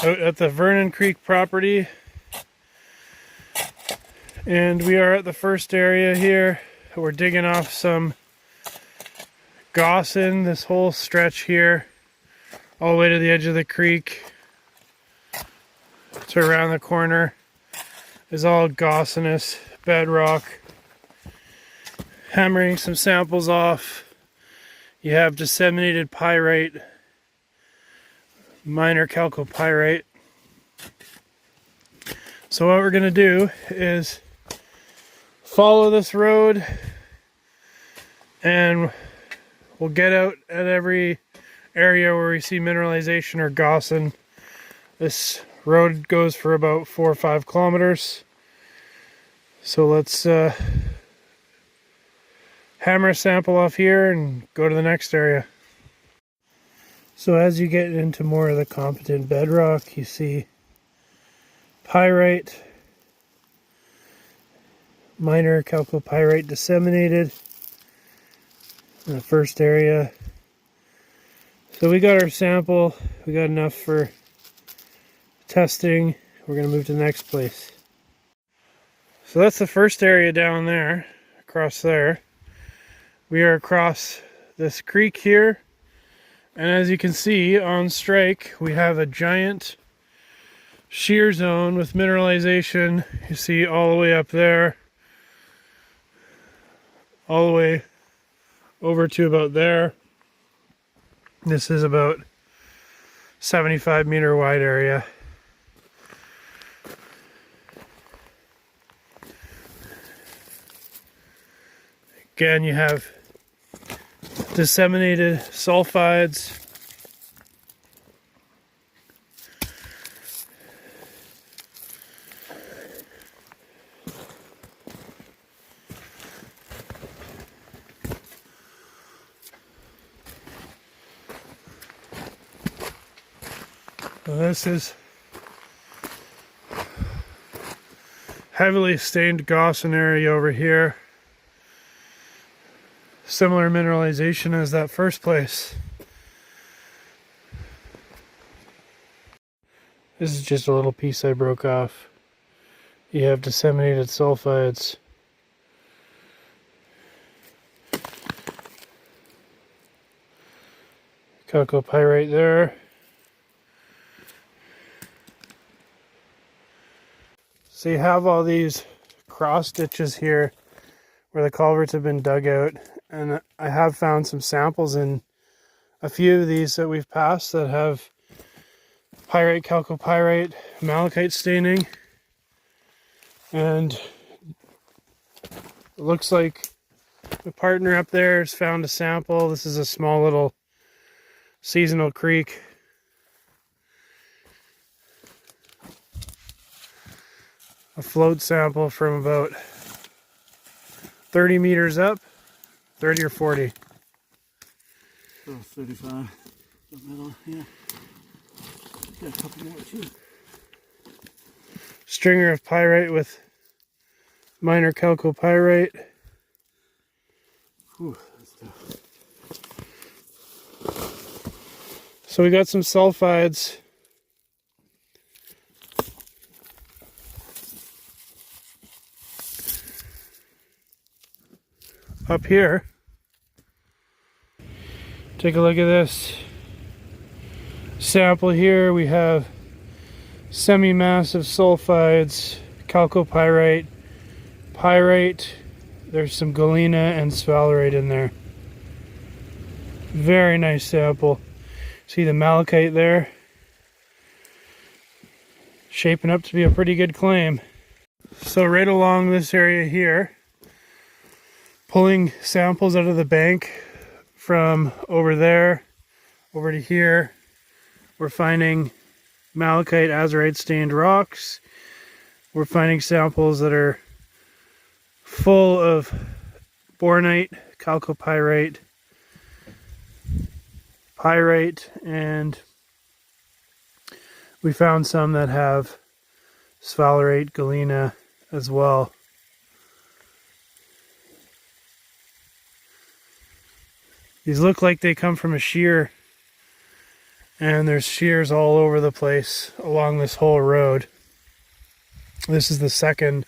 Out at the Vernon Creek Property, and we are at the first area here. We're digging off some gossan, this whole stretch here, all the way to the edge of the creek. To around the corner is all gossanous bedrock. Hammering some samples off. You have disseminated pyrite, minor chalcopyrite. So what we're going to do is follow this road, and we'll get out at every area where we see mineralization or gossan. This road goes for about 4 or 5 kilometers. So let's hammer a sample off here and go to the next area. So as you get into more of the competent bedrock, you see pyrite, minor chalcopyrite disseminated in the first area. So we got our sample, we got enough for testing. We're going to move to the next place. So that's the first area down there, across there. We are across this creek here, and as you can see on strike, we have a giant shear zone with mineralization. You see all the way up there, all the way over to about there. This is about 75-meter wide area. Again, you have disseminated sulfides. Well, this is heavily stained gossan area over here. Similar mineralization as that first place. This is just a little piece I broke off. You have disseminated sulfides. Chalcopyrite there. So you have all these cross stitches here where the culverts have been dug out. And I have found some samples in a few of these that we've passed that have pyrite, chalcopyrite, malachite staining. And it looks like the partner up there has found a sample. This is a small little seasonal creek. A float sample from about 30 meters up. 30 or 40? Oh, 35. Middle, yeah. Got a couple more too. Stringer of pyrite with minor chalcopyrite. Whew, that's tough. So we got some sulfides. Up here. Take a look at this sample here. We have semi-massive sulfides, chalcopyrite, pyrite. There's some galena and sphalerite in there. Very nice sample. See the malachite there? Shaping up to be a pretty good claim. So right along this area here, pulling samples out of the bank from over there over to here, we're finding malachite, azurite stained rocks. We're finding samples that are full of bornite, chalcopyrite, pyrite, and we found some that have sphalerite, galena as well. These look like they come from a shear, and there's shears all over the place along this whole road. This is the second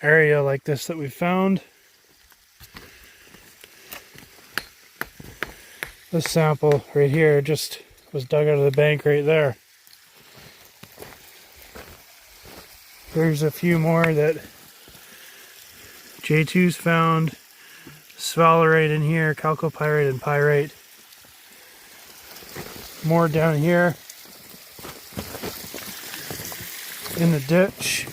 area like this that we found. This sample right here just was dug out of the bank right there. There's a few more that J2's found. Sphalerite in here, chalcopyrite and pyrite. More down here in the ditch.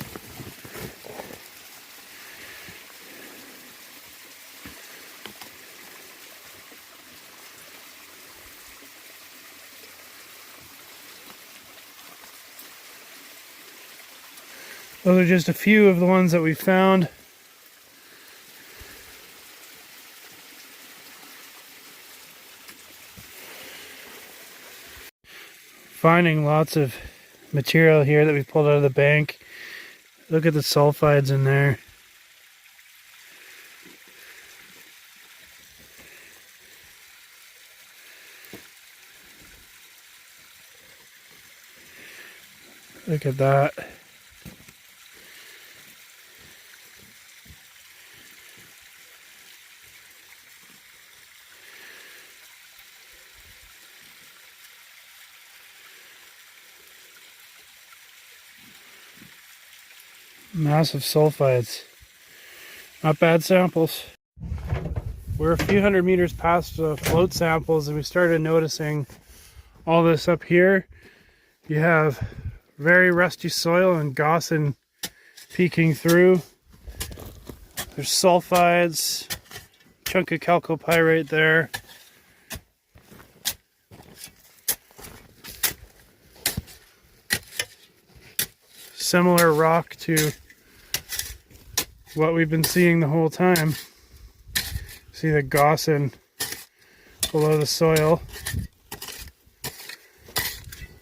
Those are just a few of the ones that we found. Finding lots of material here that we pulled out of the bank. Look at the sulfides in there. Look at that. Massive sulfides. Not bad samples. We're a few hundred meters past the float samples and we started noticing all this up here. You have very rusty soil and gossan peeking through. There's sulfides, chunk of chalcopyrite there. Similar rock to what we've been seeing the whole time. See the gossan below the soil.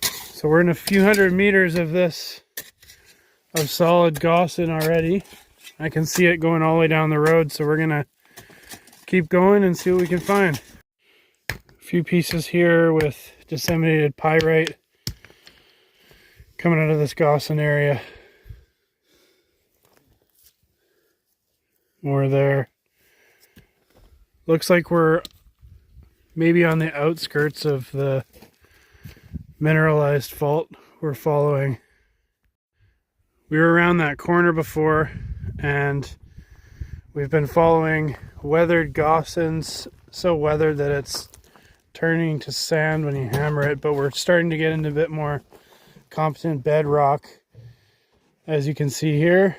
So we're in a few hundred meters of this, of solid gossan already. I can see it going all the way down the road, so we're gonna keep going and see what we can find. A few pieces here with disseminated pyrite coming out of this gossan area. More there. Looks like we're maybe on the outskirts of the mineralized fault we're following. We were around that corner before and we've been following weathered gossans, so weathered that it's turning to sand when you hammer it, but we're starting to get into a bit more competent bedrock, as you can see here.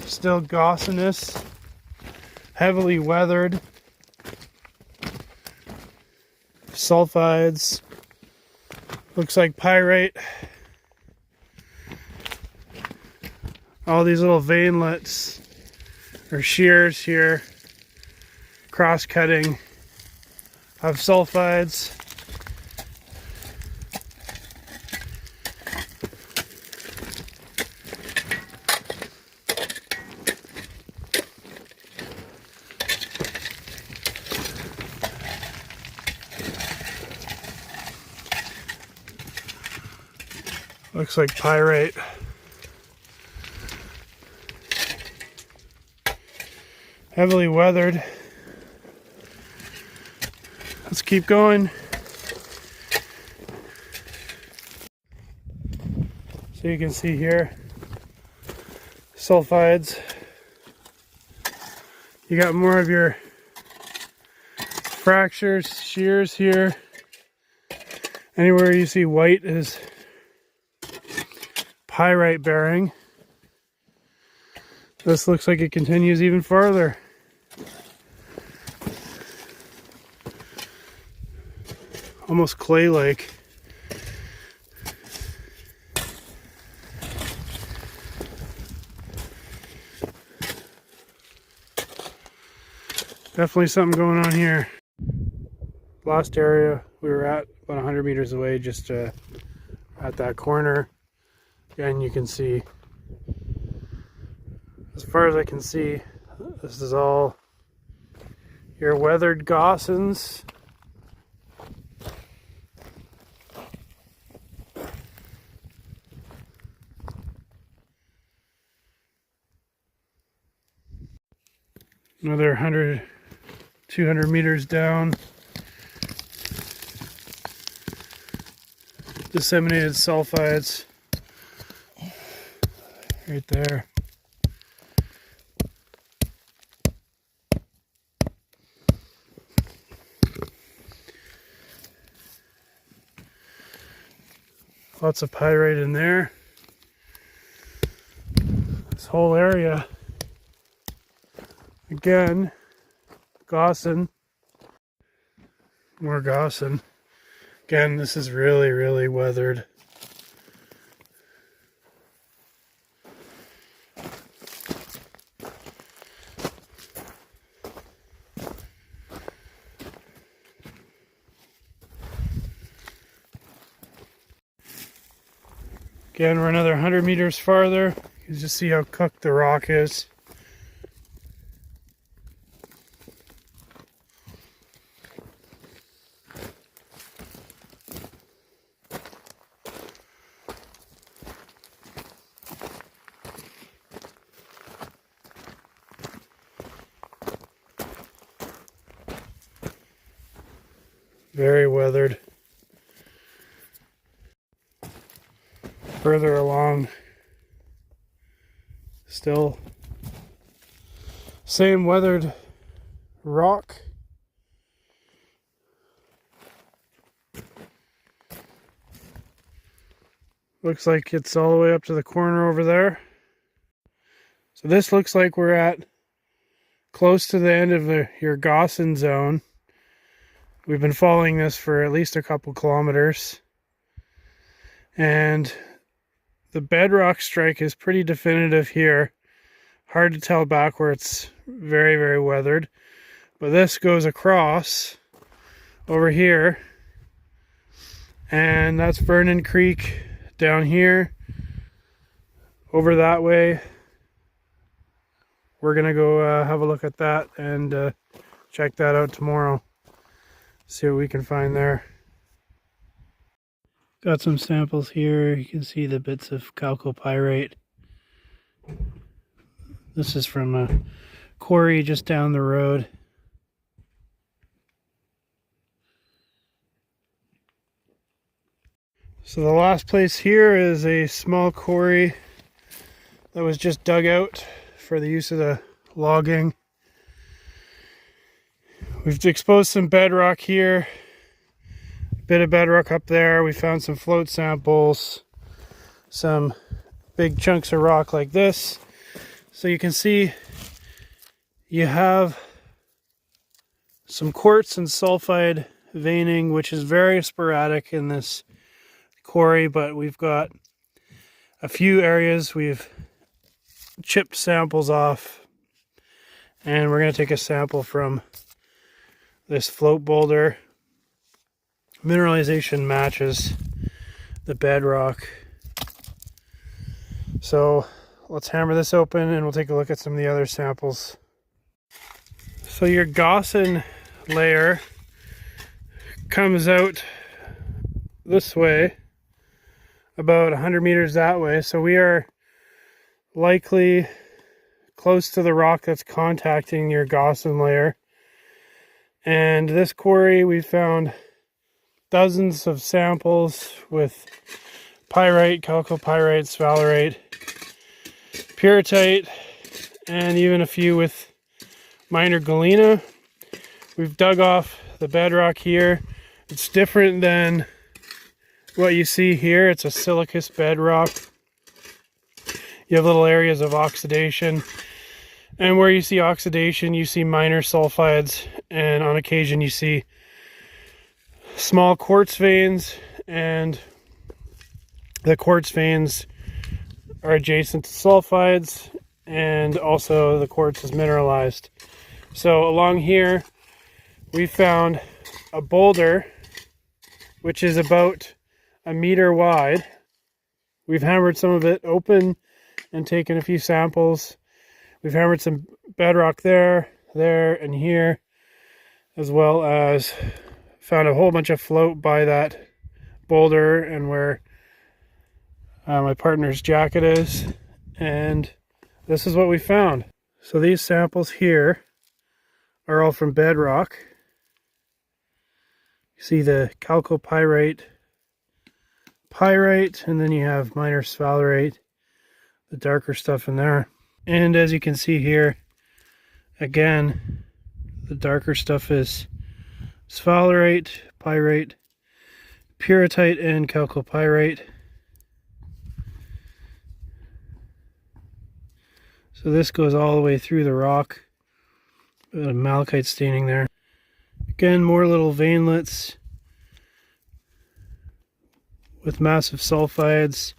Still gossanous, heavily weathered, sulfides, looks like pyrite. All these little veinlets or shears here, cross-cutting of sulfides. Looks like pyrite. Heavily weathered. Let's keep going. So you can see here, sulfides. You got more of your fractures, shears here. Anywhere you see white is pyrite bearing. This looks like it continues even farther. Almost clay-like. Definitely something going on here. Last area we were at, about 100 meters away, just at that corner. And you can see, as far as I can see, This is all your weathered gossans. Another 100, 200 meters down. Disseminated sulfides right there. Lots of pyrite in there. This whole area, again, gossan, more gossan. Again, this is really, really weathered. Again, we're another 100 meters farther. You can just see how cooked the rock is. Very weathered. Further along, still same weathered rock. Looks like it's all the way up to the corner over there. So this looks like we're at close to the end of your gossan zone. We've been following this for at least a couple kilometers. And the bedrock strike is pretty definitive here. Hard to tell back where it's very, very weathered. But this goes across over here. And that's Vernon Creek down here. Over that way. We're going to go have a look at that and check that out tomorrow. See what we can find there. Got some samples here. You can see the bits of chalcopyrite. This is from a quarry just down the road. So the last place here is a small quarry that was just dug out for the use of the logging. We've exposed some bedrock here. Bit of bedrock up there. We found some float samples, some big chunks of rock like this. So you can see you have some quartz and sulfide veining, which is very sporadic in this quarry, but we've got a few areas we've chipped samples off, and we're going to take a sample from this float boulder. Mineralization matches the bedrock. So let's hammer this open and we'll take a look at some of the other samples. So your gossan layer comes out this way, about 100 meters that way. So we are likely close to the rock that's contacting your gossan layer. And this quarry, we found dozens of samples with pyrite, chalcopyrite, sphalerite, pyrrhotite, and even a few with minor galena. We've dug off the bedrock here. It's different than what you see here. It's a silicous bedrock. You have little areas of oxidation, and where you see oxidation, you see minor sulfides, and on occasion you see small quartz veins, and the quartz veins are adjacent to sulfides, and also the quartz is mineralized. So along here we found a boulder which is about a meter wide. We've hammered some of it open and taken a few samples. We've hammered some bedrock there, and here, as well as found a whole bunch of float by that boulder and where my partner's jacket is, and this is what we found. So these samples here are all from bedrock. You see the chalcopyrite, pyrite, and then you have minor sphalerite, the darker stuff in there. And as you can see here, again, the darker stuff is sphalerite, pyrite, pyrrhotite, and chalcopyrite. So this goes all the way through the rock. A malachite staining there. Again, more little veinlets with massive sulfides.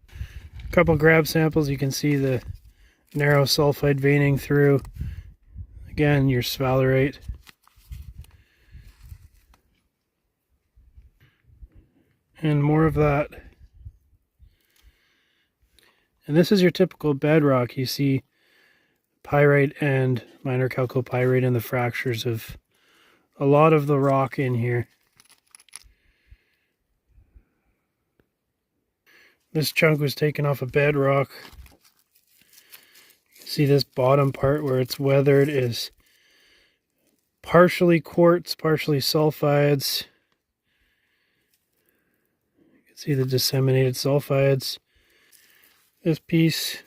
A couple grab samples, you can see the narrow sulfide veining through. Again, your sphalerite. And more of that. And this is your typical bedrock. You see pyrite and minor chalcopyrite in the fractures of a lot of the rock in here. This chunk was taken off a bedrock. You can see this bottom part where it's weathered is partially quartz, partially sulfides. You can see the disseminated sulfides. This piece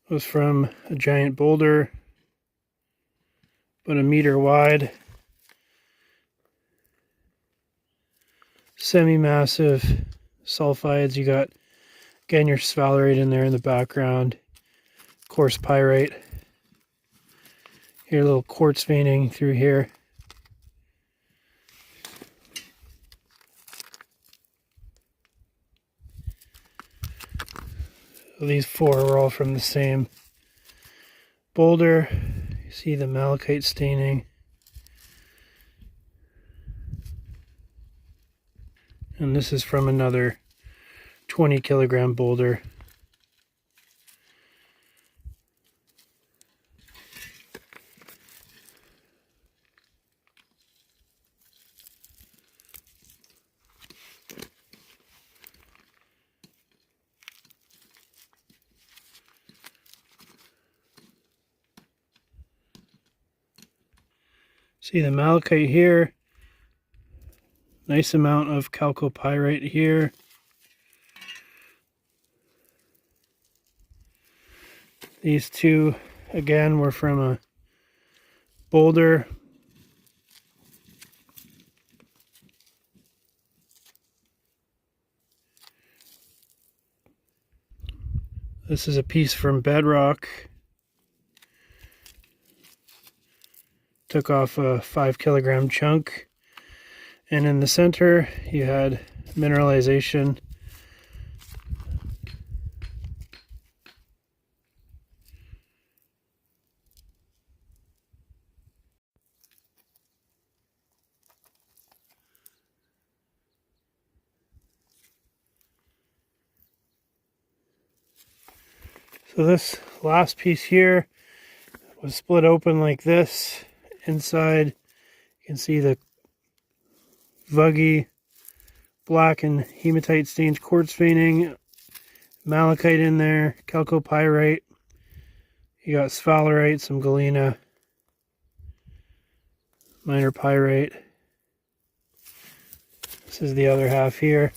was from a giant boulder, about a meter wide. Semi-massive sulfides. You got, again, your sphalerite in there in the background. Coarse pyrite. Here, a little quartz veining through here. So these four were all from the same boulder. You see the malachite staining. And this is from another 20 kilogram boulder. See the malachite here. Nice amount of chalcopyrite here. These two, again, were from a boulder. This is a piece from bedrock. Took off a 5 kilogram chunk. And in the center, you had mineralization. So this last piece here was split open like this. Inside, you can see the vuggy black and hematite stained quartz veining, malachite in there, chalcopyrite. You got sphalerite, some galena, minor pyrite. This is the other half here.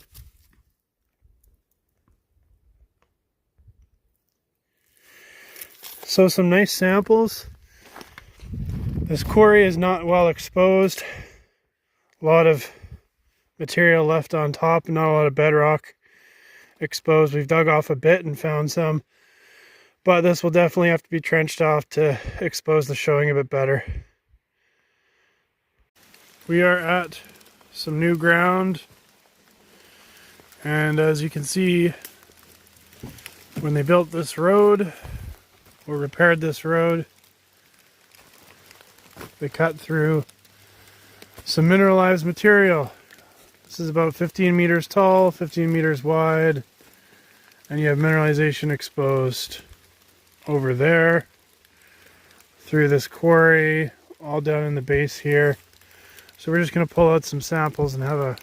So some nice samples. This quarry is not well exposed. A lot of material left on top, not a lot of bedrock exposed. We've dug off a bit and found some, but this will definitely have to be trenched off to expose the showing a bit better. We are at some new ground, and as you can see, when they built this road or repaired this road, they cut through some mineralized material. This is about 15 meters tall, 15 meters wide, And you have mineralization exposed over there, through this quarry, all down in the base here. So we're just going to pull out some samples and have a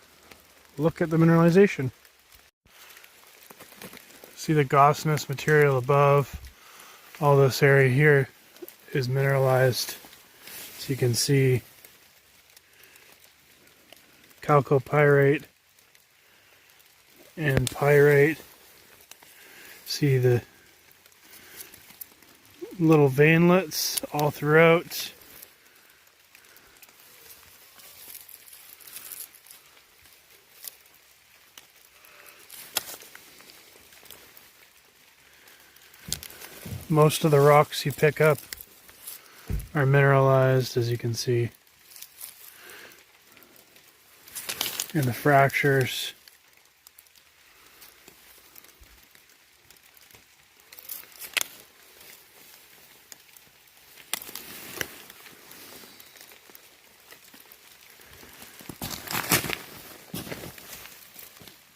look at the mineralization. See the gossinous material above. All this area here is mineralized. So you can see chalcopyrite and pyrite. See the little veinlets all throughout. Most of the rocks you pick up are mineralized, as you can see. And the fractures.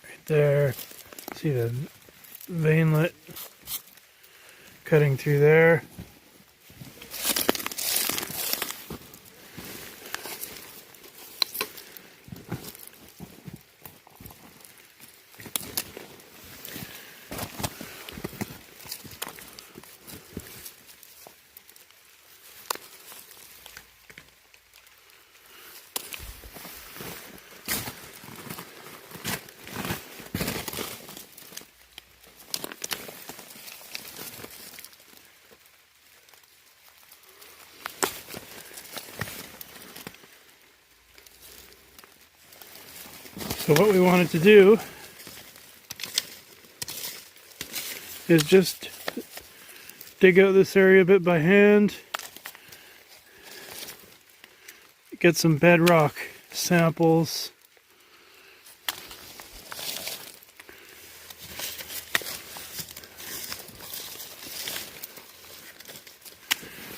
Right there. See the veinlet cutting through there. So what we wanted to do is just dig out this area a bit by hand, get some bedrock samples,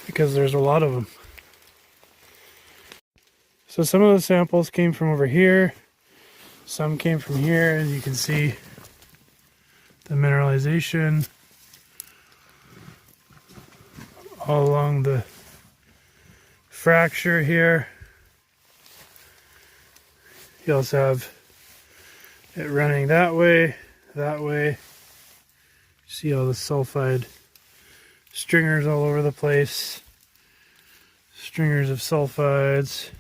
because there's a lot of them. So some of the samples came from over here. Some came from here, and you can see the mineralization all along the fracture here. You also have it running that way, that way. See all the sulfide stringers all over the place. Stringers of sulfides.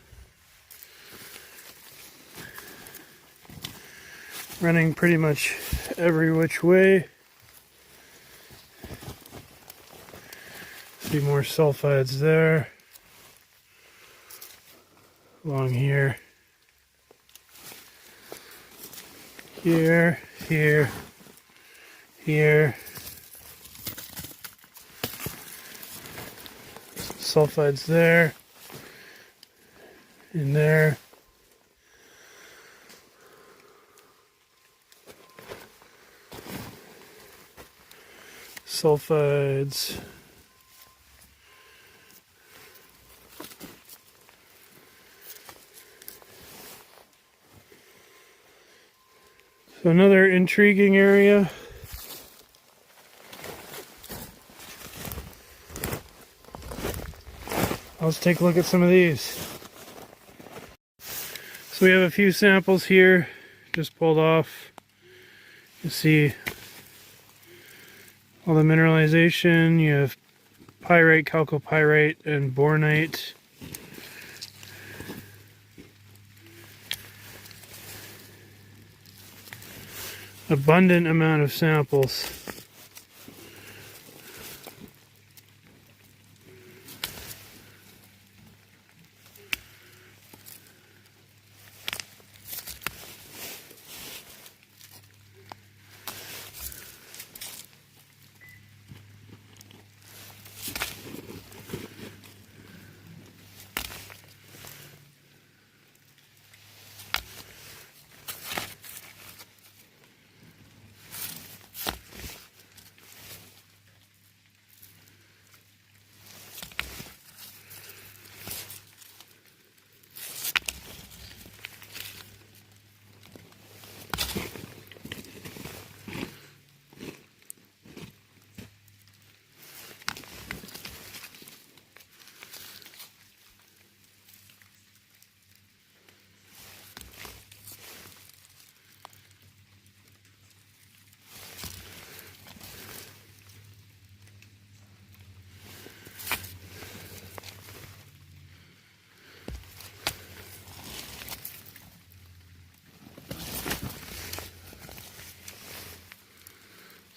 Running pretty much every which way. See more sulfides there. Along here. Here, here, here. Sulfides there. In there. Sulfides. So another intriguing area. Let's take a look at some of these. So we have a few samples here, just pulled off. You see all the mineralization. You have pyrite, chalcopyrite, and bornite. Abundant amount of samples.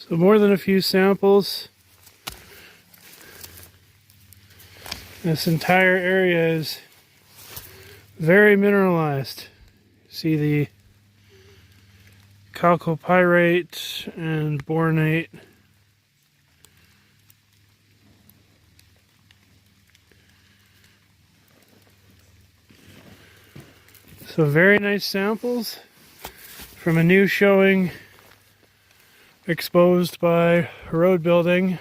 So more than a few samples. This entire area is very mineralized. See the chalcopyrite and bornite. So very nice samples from a new showing exposed by road building.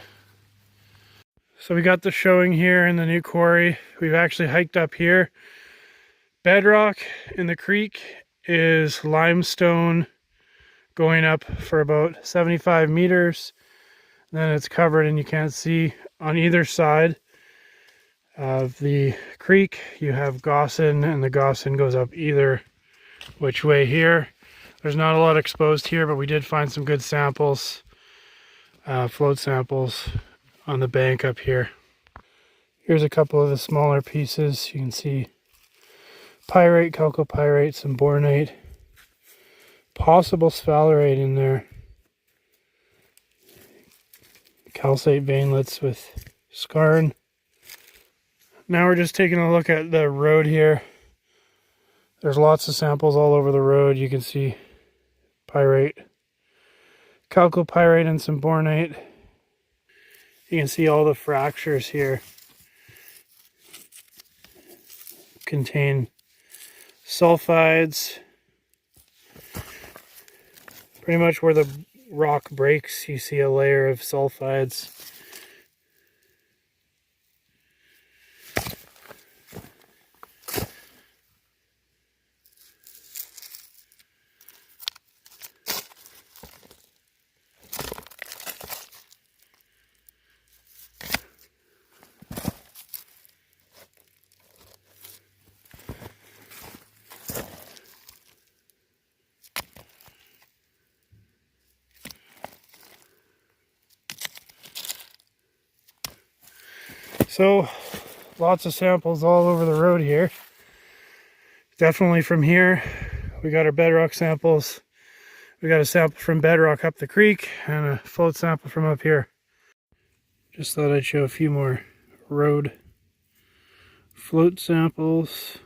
So we got the showing here in the new quarry. We've actually hiked up here. Bedrock in the creek is limestone going up for about 75 meters. Then it's covered and you can't see on either side of the creek. You have gossan, and the gossan goes up either which way here. There's not a lot exposed here, but we did find some good samples, float samples on the bank up here. Here's a couple of the smaller pieces. You can see pyrite, chalcopyrite, some bornite, possible sphalerite in there, calcite veinlets with skarn. Now we're just taking a look at the road here. There's lots of samples all over the road. You can see pyrite, chalcopyrite, and some bornite. You can see all the fractures here contain sulfides. Pretty much where the rock breaks, you see a layer of sulfides. So, lots of samples all over the road here. Definitely from here. We got our bedrock samples. We got a sample from bedrock up the creek and a float sample from up here. Just thought I'd show a few more road float samples.